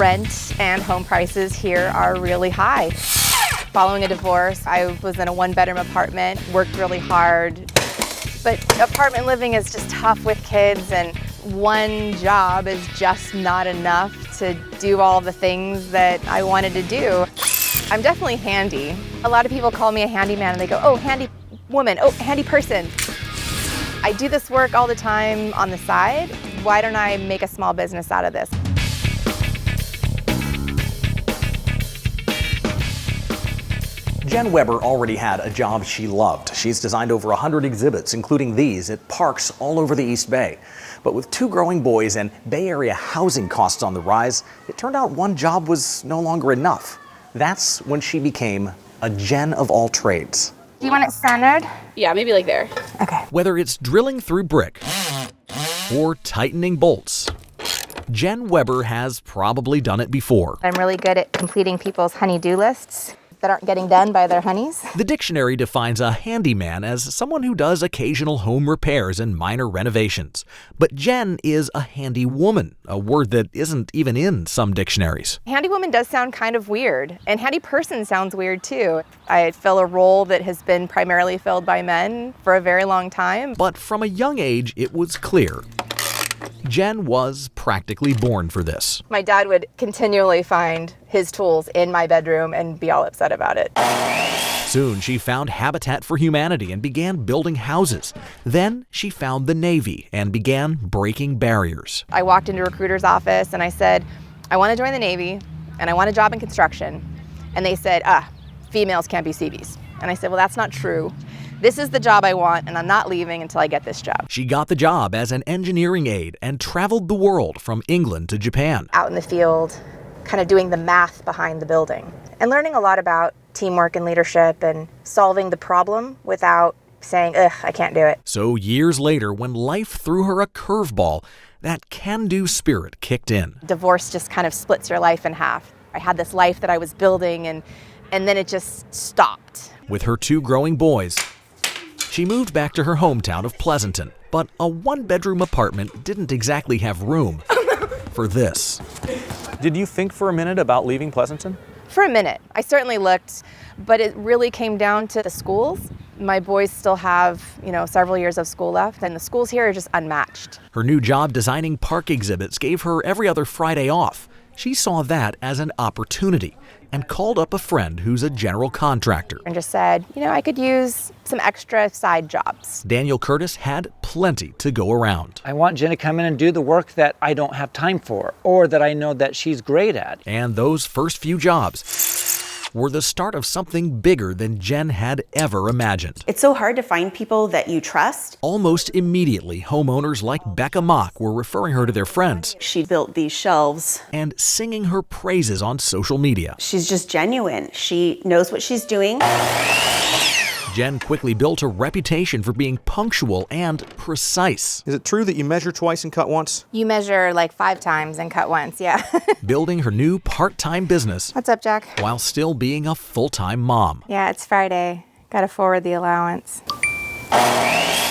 rent and home prices here are really high. Following a divorce, I was in a one-bedroom apartment, worked really hard. But apartment living is just tough with kids, and one job is just not enough to do all the things that I wanted to do. I'm definitely handy. A lot of people call me a handyman and they go, oh, handy woman, oh, handy person. I do this work all the time on the side. Why don't I make a small business out of this? Jenn Weber already had a job she loved. She's designed over 100 exhibits, including these at parks all over the East Bay. But with 2 growing boys and Bay Area housing costs on the rise, it turned out one job was no longer enough. That's when she became a Jenn of all trades. Do you want it centered? Yeah, maybe like there. Okay. Whether it's drilling through brick or tightening bolts, Jenn Weber has probably done it before. I'm really good at completing people's honey-do lists that aren't getting done by their honeys. The dictionary defines a handyman as someone who does occasional home repairs and minor renovations. But Jenn is a handy woman, a word that isn't even in some dictionaries. Handywoman does sound kind of weird, and handy person sounds weird too. I fill a role that has been primarily filled by men for a very long time. But from a young age, it was clear Jenn was practically born for this. My dad would continually find his tools in my bedroom and be all upset about it. Soon she found Habitat for Humanity and began building houses. Then she found the Navy and began breaking barriers. I walked into a recruiter's office and I said, I want to join the Navy and I want a job in construction. And they said, females can't be CVs. And I said, well, that's not true. This is the job I want, and I'm not leaving until I get this job. She got the job as an engineering aide and traveled the world from England to Japan. Out in the field, kind of doing the math behind the building and learning a lot about teamwork and leadership and solving the problem without saying, ugh, I can't do it. So years later, when life threw her a curveball, that can-do spirit kicked in. Divorce just kind of splits your life in half. I had this life that I was building, and then it just stopped. With her 2 growing boys, she moved back to her hometown of Pleasanton, but a one-bedroom apartment didn't exactly have room for this. Did you think for a minute about leaving Pleasanton? For a minute. I certainly looked, but it really came down to the schools. My boys still have, several years of school left, and the schools here are just unmatched. Her new job designing park exhibits gave her every other Friday off. She saw that as an opportunity and called up a friend who's a general contractor. And just said, I could use some extra side jobs. Daniel Curtis had plenty to go around. I want Jenn to come in and do the work that I don't have time for, or that I know that she's great at. And those first few jobs were the start of something bigger than Jenn had ever imagined. It's so hard to find people that you trust. Almost immediately, homeowners like Becca Mock were referring her to their friends. She built these shelves. And singing her praises on social media. She's just genuine. She knows what she's doing. Jenn quickly built a reputation for being punctual and precise. Is it true that you measure twice and cut once? You measure like 5 times and cut once, yeah. Building her new part-time business. What's up, Jack? While still being a full-time mom. Yeah, it's Friday. Gotta forward the allowance.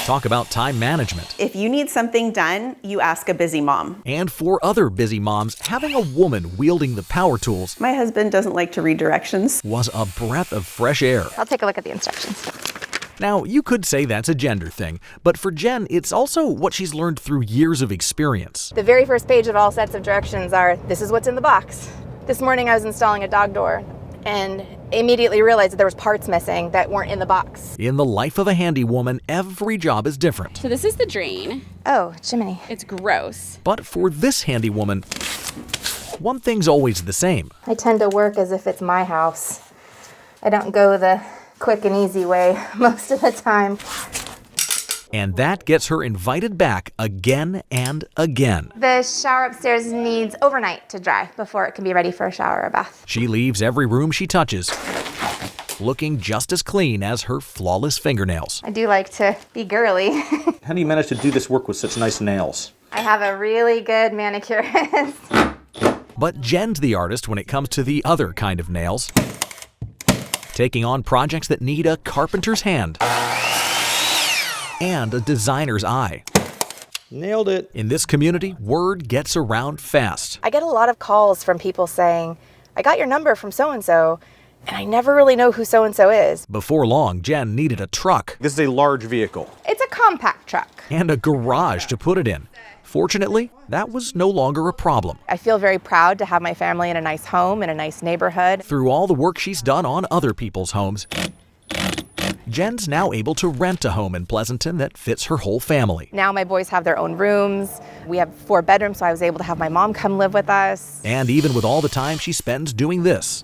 Talk about time management. If you need something done, you ask a busy mom. And for other busy moms, having a woman wielding the power tools. My husband doesn't like to read directions. Was a breath of fresh air. I'll take a look at the instructions. Now, you could say that's a gender thing, but for Jenn, it's also what she's learned through years of experience. The very first page of all sets of directions are, this is what's in the box. This morning I was installing a dog door and immediately realized that there was parts missing that weren't in the box. In the life of a handy woman, every job is different. So this is the drain. Oh, Jiminy. It's gross. But for this handy woman, one thing's always the same. I tend to work as if it's my house. I don't go the quick and easy way most of the time. And that gets her invited back again and again. The shower upstairs needs overnight to dry before it can be ready for a shower or bath. She leaves every room she touches looking just as clean as her flawless fingernails. I do like to be girly. How do you manage to do this work with such nice nails? I have a really good manicurist. But Jenn's the artist when it comes to the other kind of nails. Taking on projects that need a carpenter's hand and a designer's eye. Nailed it. In this community, word gets around fast. I get a lot of calls from people saying, I got your number from so-and-so, and I never really know who so-and-so is. Before long, Jenn needed a truck This is a large vehicle. It's a compact truck. and a garage to put it in. Fortunately, that was no longer a problem. I feel very proud to have my family in a nice home, in a nice neighborhood. Through all the work she's done on other people's homes, Jenn's now able to rent a home in Pleasanton that fits her whole family. Now my boys have their own rooms. We have 4 bedrooms, so I was able to have my mom come live with us. And even with all the time she spends doing this,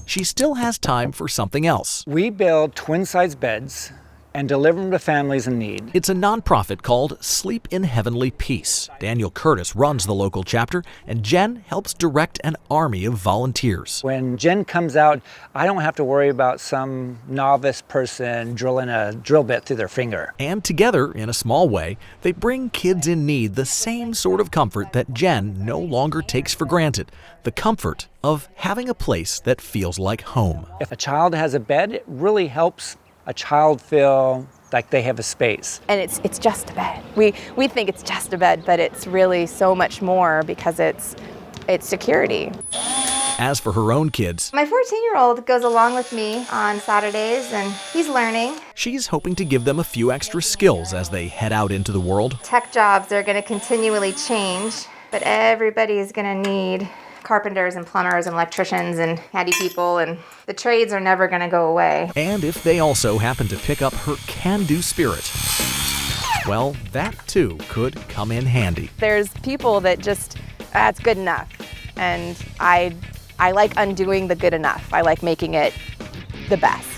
she still has time for something else. We build twin-size beds and deliver them to families in need. It's a nonprofit called Sleep in Heavenly Peace. Daniel Curtis runs the local chapter, and Jenn helps direct an army of volunteers. When Jen comes out, I don't have to worry about some novice person drilling a drill bit through their finger. And together, in a small way, they bring kids in need the same sort of comfort that Jenn no longer takes for granted, the comfort of having a place that feels like home. If a child has a bed, it really helps a child feel like they have a space. And it's just a bed. We think it's just a bed, but it's really so much more because it's security. As for her own kids, My 14-year-old goes along with me on Saturdays, and he's learning. she's hoping to give them a few extra skills as they head out into the world. Tech jobs are going to continually change, but everybody is going to need carpenters and plumbers and electricians and handy people, and the trades are never going to go away. And if they also happen to pick up her can-do spirit, well, that too could come in handy. There's people that just, that's good enough. And I like undoing the good enough. I like making it the best.